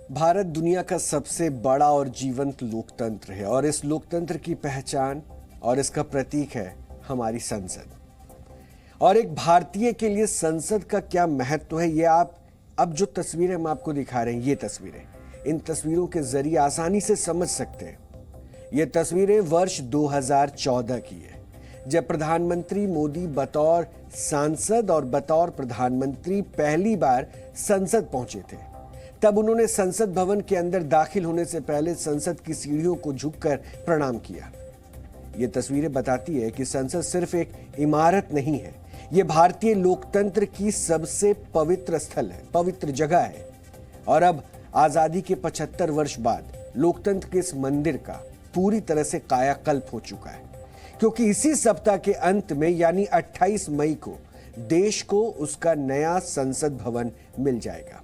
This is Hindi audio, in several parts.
भारत दुनिया का सबसे बड़ा और जीवंत लोकतंत्र है और इस लोकतंत्र की पहचान और इसका प्रतीक है हमारी संसद। और एक भारतीय के लिए संसद का क्या महत्व है, ये आप अब जो तस्वीरें हम आपको दिखा रहे हैं, ये तस्वीरें, इन तस्वीरों के जरिए आसानी से समझ सकते हैं। ये तस्वीरें वर्ष 2014 की है, जब प्रधानमंत्री मोदी बतौर सांसद और बतौर प्रधानमंत्री पहली बार संसद पहुंचे थे। तब उन्होंने संसद भवन के अंदर दाखिल होने से पहले संसद की सीढ़ियों को झुककर प्रणाम किया। ये तस्वीरें बताती है कि संसद सिर्फ एक इमारत नहीं है, ये भारतीय लोकतंत्र की सबसे पवित्र स्थल है, पवित्र जगह है। और अब आजादी के 75 वर्ष बाद लोकतंत्र के इस मंदिर का पूरी तरह से कायाकल्प हो चुका है, क्योंकि इसी सप्ताह के अंत में यानी 28 मई को देश को उसका नया संसद भवन मिल जाएगा।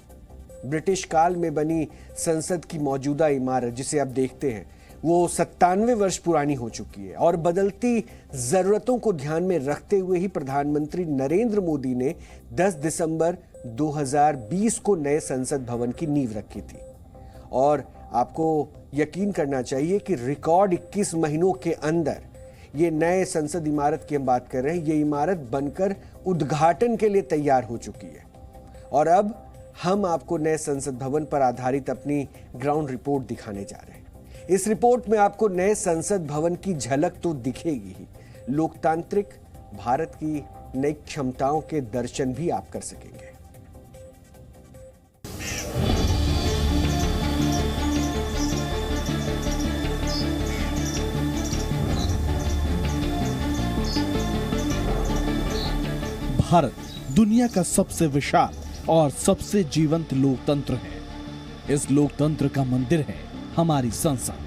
ब्रिटिश काल में बनी संसद की मौजूदा इमारत, जिसे आप देखते हैं, वो 97 वर्ष पुरानी हो चुकी है और बदलती जरूरतों को ध्यान में रखते हुए ही प्रधानमंत्री नरेंद्र मोदी ने 10 दिसंबर 2020 को नए संसद भवन की नींव रखी थी। और आपको यकीन करना चाहिए कि रिकॉर्ड 21 महीनों के अंदर ये नए संसद इमारत की हम बात कर रहे हैं, ये इमारत बनकर उद्घाटन के लिए तैयार हो चुकी है। और अब हम आपको नए संसद भवन पर आधारित अपनी ग्राउंड रिपोर्ट दिखाने जा रहे हैं। इस रिपोर्ट में आपको नए संसद भवन की झलक तो दिखेगी ही, लोकतांत्रिक भारत की नई क्षमताओं के दर्शन भी आप कर सकेंगे। भारत दुनिया का सबसे विशाल और सबसे जीवंत लोकतंत्र है। इस लोकतंत्र का मंदिर है हमारी संसद।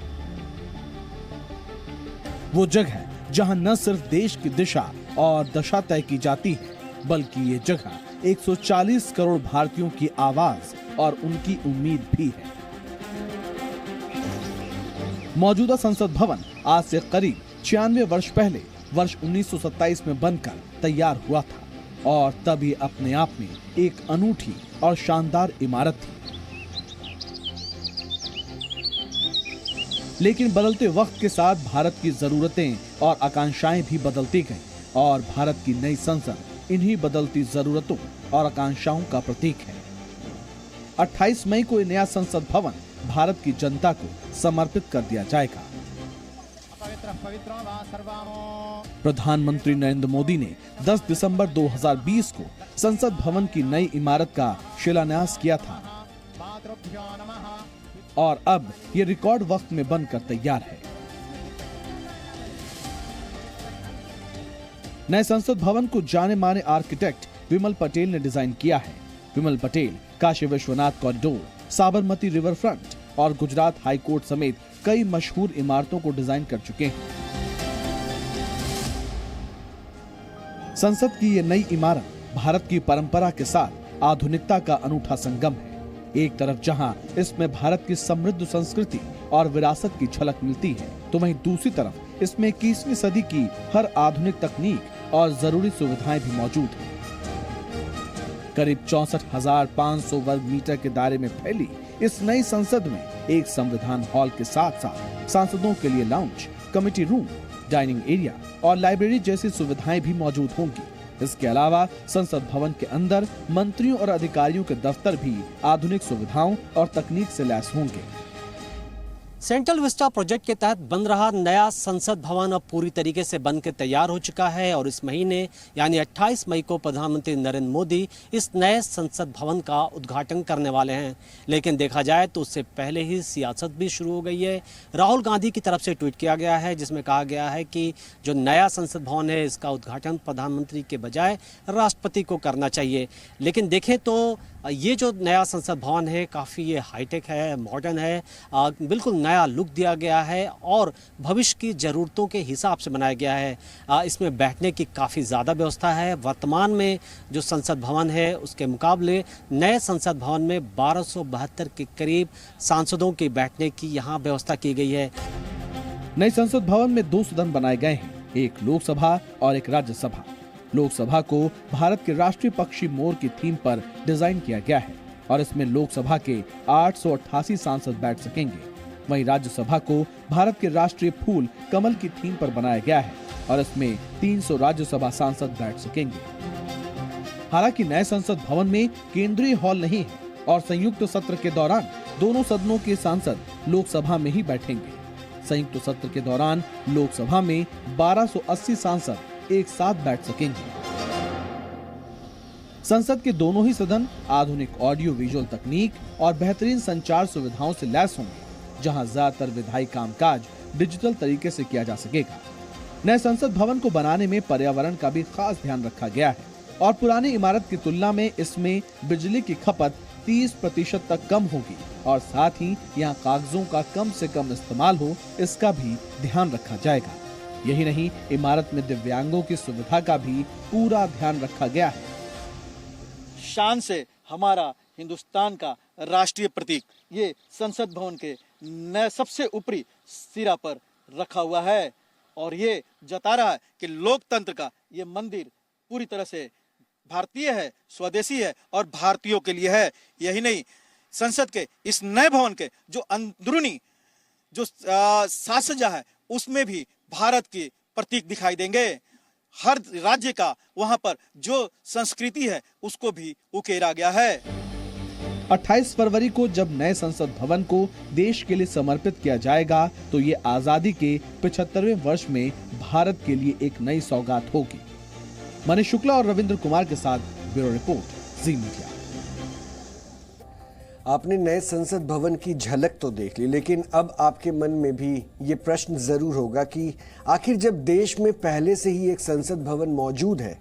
वो जगह जहां न सिर्फ देश की दिशा और दशा तय की जाती है, बल्कि ये जगह 140 करोड़ भारतीयों की आवाज और उनकी उम्मीद भी है। मौजूदा संसद भवन आज से करीब 96 वर्ष पहले वर्ष 1927 में बनकर तैयार हुआ था और तब ये अपने आप में एक अनूठी और शानदार इमारत थी। लेकिन बदलते वक्त के साथ भारत की जरूरतें और आकांक्षाएं भी बदलती गईं और भारत की नई संसद इन्हीं बदलती जरूरतों और आकांक्षाओं का प्रतीक है। 28 मई को ये नया संसद भवन भारत की जनता को समर्पित कर दिया जाएगा। प्रधानमंत्री नरेंद्र मोदी ने 10 दिसंबर 2020 को संसद भवन की नई इमारत का शिलान्यास किया था और अब ये रिकॉर्ड वक्त में बनकर तैयार है। नए संसद भवन को जाने माने आर्किटेक्ट विमल पटेल ने डिजाइन किया है। Vimal Patel Kashi Vishwanath corridor, Sabarmati river front और गुजरात हाई कोर्ट समेत कई मशहूर इमारतों को डिजाइन कर चुके हैं। संसद की ये नई इमारत भारत की परंपरा के साथ आधुनिकता का अनूठा संगम है। एक तरफ जहां इसमें भारत की समृद्ध संस्कृति और विरासत की झलक मिलती है, तो वहीं दूसरी तरफ इसमें 21वीं सदी की हर आधुनिक तकनीक और जरूरी सुविधाएं भी मौजूद हैं। करीब 64,500 वर्ग मीटर के दायरे में फैली इस नई संसद में एक संविधान हॉल के साथ साथ सांसदों के लिए lounge, committee room, dining area और लाइब्रेरी जैसी सुविधाएं भी मौजूद होंगी। इसके अलावा संसद भवन के अंदर मंत्रियों और अधिकारियों के दफ्तर भी आधुनिक सुविधाओं और तकनीक से लैस होंगे। सेंट्रल विस्टा प्रोजेक्ट के तहत बन रहा नया संसद भवन अब पूरी तरीके से बनकर तैयार हो चुका है और इस महीने यानी 28 मई को प्रधानमंत्री नरेंद्र मोदी इस नए संसद भवन का उद्घाटन करने वाले हैं। लेकिन देखा जाए तो उससे पहले ही सियासत भी शुरू हो गई है। राहुल गांधी की तरफ से ट्वीट किया गया है, जिसमें कहा गया है कि जो नया संसद भवन है, इसका उद्घाटन प्रधानमंत्री के बजाय राष्ट्रपति को करना चाहिए। लेकिन देखें तो ये जो नया संसद भवन है, काफ़ी ये हाईटेक है, मॉडर्न है, बिल्कुल नया लुक दिया गया है और भविष्य की ज़रूरतों के हिसाब से बनाया गया है। इसमें बैठने की काफ़ी ज़्यादा व्यवस्था है। वर्तमान में जो संसद भवन है, उसके मुकाबले नए संसद भवन में 1272 के करीब सांसदों के बैठने की यहाँ व्यवस्था की गई है। नए संसद भवन में 2 सदन बनाए गए हैं, एक लोकसभा और एक राज्यसभा। लोकसभा को भारत के राष्ट्रीय पक्षी मोर की थीम पर डिजाइन किया गया है और इसमें लोकसभा के 888 सांसद बैठ सकेंगे। वहीं राज्यसभा को भारत के राष्ट्रीय फूल कमल की थीम पर बनाया गया है और इसमें 300 राज्यसभा सांसद बैठ सकेंगे। हालांकि नए संसद भवन में केंद्रीय हॉल नहीं है और संयुक्त सत्र के दौरान दोनों सदनों के सांसद लोकसभा में ही बैठेंगे। संयुक्त सत्र के दौरान लोकसभा में 1280 सांसद एक साथ बैठ सकेंगे। संसद के दोनों ही सदन आधुनिक ऑडियो विजुअल तकनीक और बेहतरीन संचार सुविधाओं से लैस होंगे, जहां ज्यादातर विधायी कामकाज डिजिटल तरीके से किया जा सकेगा। नए संसद भवन को बनाने में पर्यावरण का भी खास ध्यान रखा गया है और पुरानी इमारत की तुलना में इसमें बिजली की खपत 30% तक कम होगी और साथ ही यहाँ कागजों का कम से कम इस्तेमाल हो, इसका भी ध्यान रखा जाएगा। यही नहीं, इमारत में दिव्यांगों की सुविधा का भी पूरा ध्यान रखा गया है। शान से हमारा हिंदुस्तान का राष्ट्रीय प्रतीक ये संसद भवन के नए सबसे ऊपरी सिरा पर रखा हुआ है और ये जता रहा है कि लोकतंत्र का ये मंदिर पूरी तरह से भारतीय है, स्वदेशी है और भारतीयों के लिए है। यही नहीं, संसद के इस नए भवन के जो अंदरूनी जो साज सज्जा है उसमें भी भारत के प्रतीक दिखाई देंगे। हर राज्य का वहां पर जो संस्कृति है उसको भी उकेरा गया है। 28 फरवरी को जब नए संसद भवन को देश के लिए समर्पित किया जाएगा तो ये आजादी के 75वें वर्ष में भारत के लिए एक नई सौगात होगी। मनीष शुक्ला और रविंद्र कुमार के साथ ब्यूरो रिपोर्ट, जी मीडिया। आपने नए संसद भवन की झलक तो देख ली, लेकिन अब आपके मन में भी ये प्रश्न जरूर होगा कि आखिर जब देश में पहले से ही एक संसद भवन मौजूद है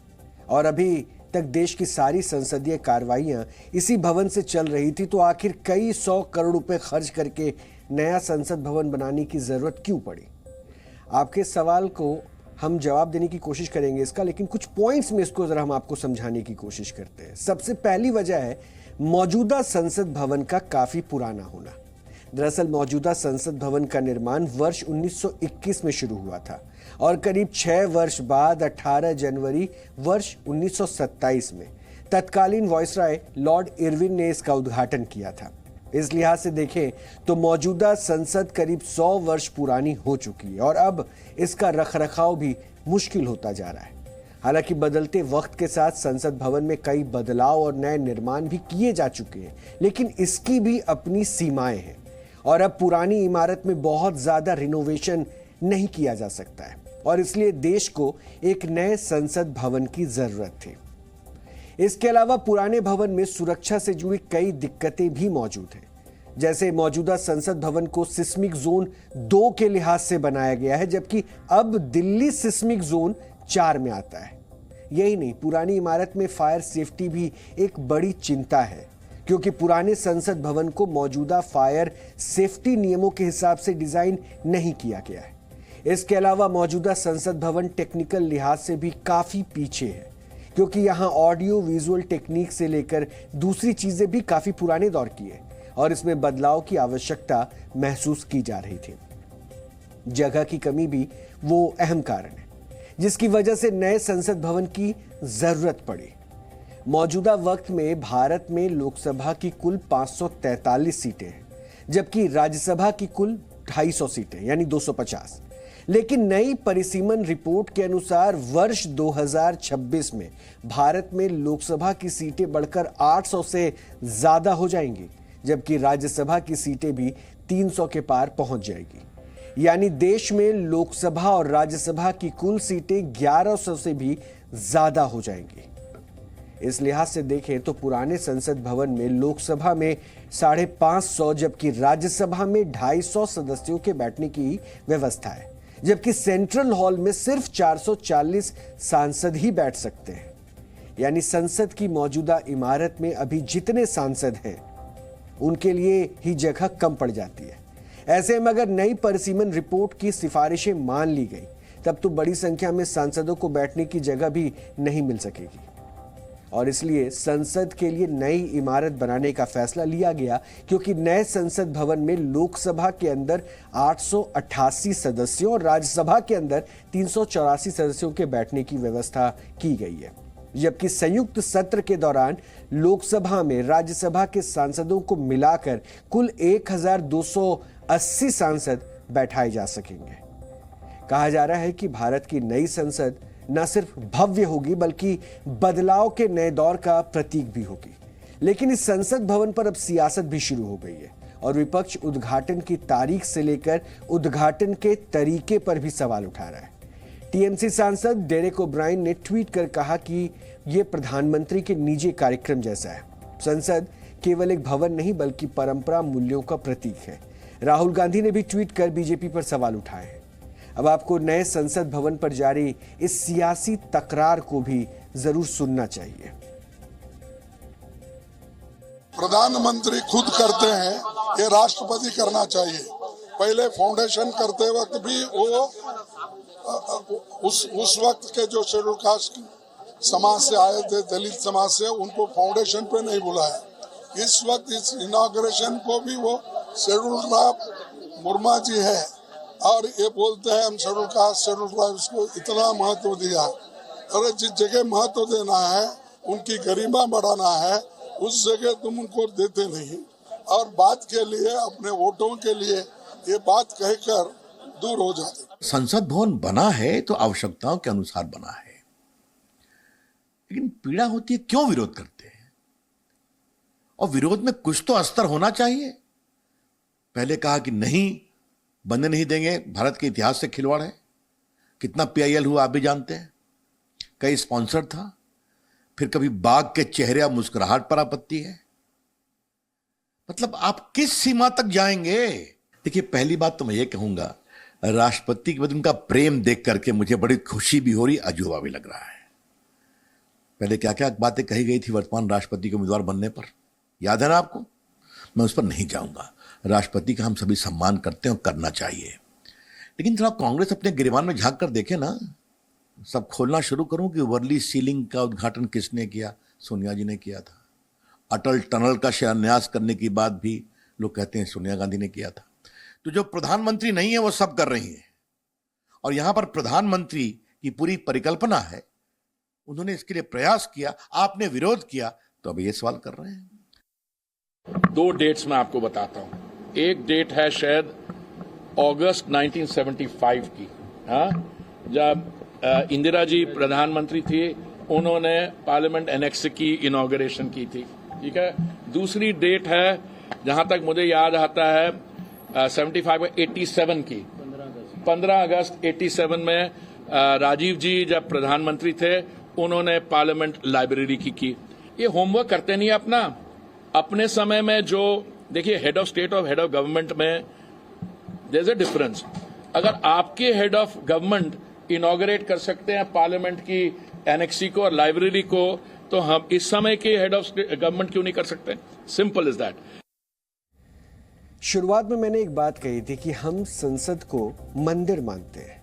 और अभी तक देश की सारी संसदीय कार्रवाइयां इसी भवन से चल रही थी, तो आखिर कई 100 करोड़ रुपए खर्च करके नया संसद भवन बनाने की जरूरत क्यों पड़ी? आपके सवाल को हम जवाब देने की कोशिश करेंगे इसका, लेकिन कुछ पॉइंट्स में इसको जरा हम आपको समझाने की कोशिश करते हैं। सबसे पहली वजह है मौजूदा संसद भवन का काफी पुराना होना। दरअसल मौजूदा संसद भवन का निर्माण वर्ष 1921 में शुरू हुआ था और करीब 6 वर्ष बाद 18 जनवरी वर्ष 1927 में तत्कालीन वायसराय लॉर्ड इरविन ने इसका उद्घाटन किया था। इस लिहाज से देखें तो मौजूदा संसद करीब 100 वर्ष पुरानी हो चुकी है और अब इसका रखरखाव भी मुश्किल होता जा रहा है। हालांकि बदलते वक्त के साथ संसद भवन में कई बदलाव और नए निर्माण भी किए जा चुके हैं, लेकिन इसकी भी अपनी सीमाएं हैं और अब पुरानी इमारत में बहुत ज्यादा रिनोवेशन नहीं किया जा सकता है और इसलिए देश को एक नए संसद भवन की जरूरत थी। इसके अलावा पुराने भवन में सुरक्षा से जुड़ी कई दिक्कतें भी मौजूद हैं। जैसे मौजूदा संसद भवन को सिस्मिक जोन 2 के लिहाज से बनाया गया है, जबकि अब दिल्ली सिस्मिक जोन 4 में आता है। यही नहीं, पुरानी इमारत में फायर सेफ्टी भी एक बड़ी चिंता है, क्योंकि पुराने संसद भवन को मौजूदा फायर सेफ्टी नियमों के हिसाब से डिजाइन नहीं किया गया है। इसके अलावा मौजूदा संसद भवन टेक्निकल लिहाज से भी काफी पीछे है, क्योंकि यहां ऑडियो विजुअल टेक्निक से लेकर दूसरी चीजें भी काफी पुराने दौर की है और इसमें बदलाव की आवश्यकता महसूस की जा रही थी। जगह की कमी भी वो अहम कारण है जिसकी वजह से नए संसद भवन की जरूरत पड़ी। मौजूदा वक्त में भारत में लोकसभा की कुल 543 सीटें हैं, जबकि राज्यसभा की कुल 250 सीटें यानी 250। लेकिन नई परिसीमन रिपोर्ट के अनुसार वर्ष 2026 में भारत में लोकसभा की सीटें बढ़कर 800 से ज्यादा हो जाएंगी, जबकि राज्यसभा की सीटें भी 300 के पार पहुंच जाएगी। यानी देश में लोकसभा और राज्यसभा की कुल सीटें 1100 से भी ज्यादा हो जाएंगी। इस लिहाज से देखें तो पुराने संसद भवन में लोकसभा में 550 जबकि राज्यसभा में 250 सदस्यों के बैठने की व्यवस्था है, जबकि सेंट्रल हॉल में सिर्फ 440 सांसद ही बैठ सकते हैं। यानी संसद की मौजूदा इमारत में अभी जितने सांसद हैं उनके लिए ही जगह कम पड़ जाती है। ऐसे में अगर नई परिसीमन रिपोर्ट की सिफारिशें मान ली गई तब तो बड़ी संख्या में सांसदों को बैठने की जगह भी नहीं मिल सकेगी और इसलिए संसद के लिए नई इमारत बनाने का फैसला लिया गया, क्योंकि नए संसद भवन में लोकसभा के अंदर 888 सदस्यों और राज्यसभा के अंदर 384 सदस्यों के बैठने की व्यवस्था की गई है। जबकि संयुक्त सत्र के दौरान लोकसभा में राज्यसभा के सांसदों को मिलाकर कुल 1280 सांसद बैठाए जा सकेंगे। कहा जा रहा है कि भारत की नई संसद न सिर्फ भव्य होगी बल्कि बदलाव के नए दौर का प्रतीक भी होगी। लेकिन इस संसद भवन पर अब सियासत भी शुरू हो गई है और विपक्ष उद्घाटन की तारीख से लेकर उद्घाटन के तरीके पर भी सवाल उठा रहा है। टीएमसी सांसद डेरेक ओब्रायन ने ट्वीट कर कहा कि यह प्रधानमंत्री के निजी कार्यक्रम जैसा है। संसद केवल एक भवन नहीं बल्कि परंपरा मूल्यों का प्रतीक है। राहुल गांधी ने भी ट्वीट कर बीजेपी पर सवाल उठाए हैं। अब आपको नए संसद भवन पर जारी इस सियासी तकरार को भी जरूर सुनना चाहिए। प्रधानमंत्री खुद करते हैं, ये राष्ट्रपति करना चाहिए। पहले फाउंडेशन करते वक्त भी वो उस वक्त के जो शेड्यूल कास्ट समाज से आए थे, दलित समाज से, उनको फाउंडेशन पे नहीं बुलाया। इस वक्त इस इनॉग्रेशन को भी वो शेड्यूल ट्राइब मुर्मा जी है और ये बोलते हैं हम शेड्यूल कास्ट शेड्यूल ट्राइब्स को इतना महत्व दिया। अरे जिस जगह महत्व देना है, उनकी गरिमा बढ़ाना है, उस जगह तुम उनको देते नहीं और बात के लिए, अपने वोटों के लिए ये बात कहकर दूर हो जाते। संसद भवन बना है तो आवश्यकताओं के अनुसार बना है, लेकिन पीड़ा होती है क्यों विरोध करते हैं। और विरोध में कुछ तो अस्तर होना चाहिए। पहले कहा कि नहीं बनने नहीं देंगे, भारत के इतिहास से खिलवाड़ है। कितना पीआईएल हुआ आप भी जानते हैं, कई स्पॉन्सर था। फिर कभी बाघ के चेहरे या मुस्कुराहट पर आपत्ति है। मतलब आप किस सीमा तक जाएंगे। देखिए, पहली बात तो मैं ये कहूंगा, राष्ट्रपति के बाद उनका प्रेम देख करके मुझे बड़ी खुशी भी हो रही, अजूबा भी लग रहा है। पहले क्या क्या बातें कही गई थी वर्तमान राष्ट्रपति के उम्मीदवार बनने पर, याद है ना आपको। मैं उस पर नहीं जाऊंगा। राष्ट्रपति का हम सभी सम्मान करते हैं और करना चाहिए, लेकिन थोड़ा कांग्रेस अपने गिरेबान में झांक कर देखे ना। सब खोलना शुरू करूं कि वर्ली सीलिंग का उद्घाटन किसने किया? सोनिया जी ने किया था। अटल टनल का शिलान्यास करने की बात भी लोग कहते हैं सोनिया गांधी ने किया था। तो जो प्रधानमंत्री नहीं है वो सब कर रही है, और यहां पर प्रधानमंत्री की पूरी परिकल्पना है। उन्होंने इसके लिए प्रयास किया, आपने विरोध किया, तो अब ये सवाल कर रहे हैं। 2 डेट्स मैं आपको बताता हूं। एक डेट है शायद अगस्त 1975 की, जब इंदिरा जी प्रधानमंत्री थी, उन्होंने पार्लियामेंट एनेक्स की इनॉग्रेशन की थी। ठीक है। दूसरी डेट है, जहां तक मुझे याद आता है, 75 में 87 की 15 अगस्त 87 में राजीव जी जब प्रधानमंत्री थे, उन्होंने पार्लियामेंट लाइब्रेरी की। ये होमवर्क करते नहीं अपने समय में। जो देखिए, हेड ऑफ स्टेट और हेड ऑफ गवर्नमेंट में देयर इज अ डिफरेंस। अगर आपके हेड ऑफ गवर्नमेंट इनॉग्रेट कर सकते हैं पार्लियामेंट की एनेक्सी को और लाइब्रेरी को, तो हम इस समय के हेड ऑफ गवर्नमेंट क्यों नहीं कर सकते? Simple is that. शुरुआत में मैंने एक बात कही थी कि हम संसद को मंदिर मानते हैं,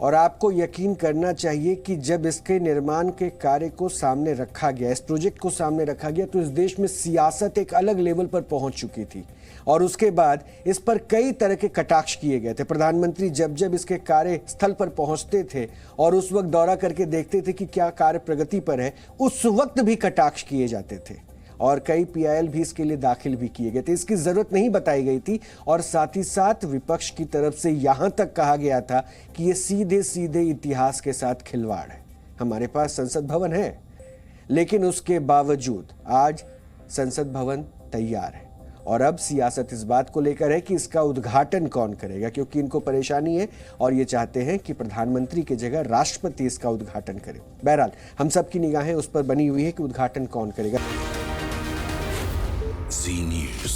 और आपको यकीन करना चाहिए कि जब इसके निर्माण के कार्य को सामने रखा गया, इस प्रोजेक्ट को सामने रखा गया, तो इस देश में सियासत एक अलग लेवल पर पहुंच चुकी थी और उसके बाद इस पर कई तरह के कटाक्ष किए गए थे। प्रधानमंत्री जब जब इसके कार्य स्थल पर पहुंचते थे और उस वक्त दौरा करके देखते थे कि क्या कार्य प्रगति पर है, उस वक्त भी कटाक्ष किए जाते थे और कई पीआईएल भी इसके लिए दाखिल भी किए गए थे। इसकी जरूरत नहीं बताई गई थी और साथ ही साथ विपक्ष की तरफ से यहां तक कहा गया था कि ये सीधे सीधे इतिहास के साथ खिलवाड़ है। हमारे पास संसद भवन है, लेकिन उसके बावजूद आज संसद भवन तैयार है और अब सियासत इस बात को लेकर है कि इसका उद्घाटन कौन करेगा, क्योंकि इनको परेशानी है और ये चाहते हैं कि प्रधानमंत्री की जगह राष्ट्रपति इसका उद्घाटन करे। बहरहाल हम सबकी निगाहें उस पर बनी हुई है कि उद्घाटन कौन करेगा। Zee News.